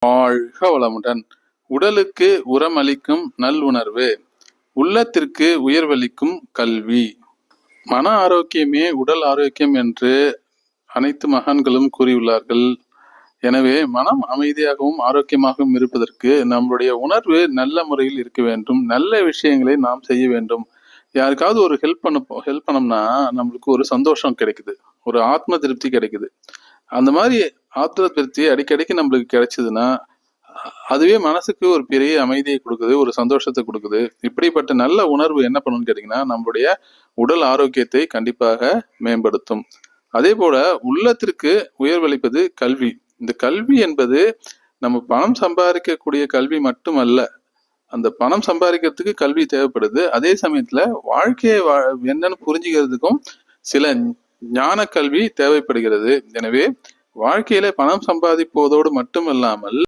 வாழ்க வளமுடன். உடலுக்கு உரமளிக்கும் நல்லுணர்வு, உள்ளத்திற்கு உயர்வளிக்கும் கல்வி. மன ஆரோக்கியமே உடல் ஆரோக்கியம் என்று அனைத்து மகான்களும் கூறியுள்ளார்கள். எனவே மனம் அமைதியாகவும் ஆரோக்கியமாகவும் இருப்பதற்கு நம்முடைய உணர்வு நல்ல முறையில் இருக்க வேண்டும். நல்ல விஷயங்களை நாம் செய்ய வேண்டும். யாருக்காவது ஒரு ஹெல்ப் பண்ணோம்னா நம்மளுக்கு ஒரு சந்தோஷம் கிடைக்குது, ஒரு ஆத்ம திருப்தி கிடைக்குது. அந்த மாதிரி ஆத்ம திருப்தி அடிக்கடிக்கு நம்மளுக்கு கிடைச்சதுன்னா அதுவே மனசுக்கு ஒரு பெரிய அமைதியை கொடுக்குது, ஒரு சந்தோஷத்தை கொடுக்குது. இப்படிப்பட்ட நல்ல உணர்வு என்ன பண்ணுன்னு கேட்டீங்கன்னா நம்மளுடைய உடல் ஆரோக்கியத்தை கண்டிப்பாக மேம்படுத்தும். அதே போல உள்ளத்திற்கு உயர்வளிப்பது கல்வி. இந்த கல்வி என்பது நம்ம பணம் சம்பாதிக்கக்கூடிய கல்வி மட்டுமல்ல, அந்த பணம் சம்பாதிக்கிறதுக்கு கல்வி தேவைப்படுது. அதே சமயத்துல வாழ்க்கையை என்னன்னு புரிஞ்சுக்கிறதுக்கும் சில ஞான கல்வி தேவைப்படுகிறது. எனவே வாழ்க்கையில பணம் சம்பாதிப்பதோடு மட்டுமல்லாமல்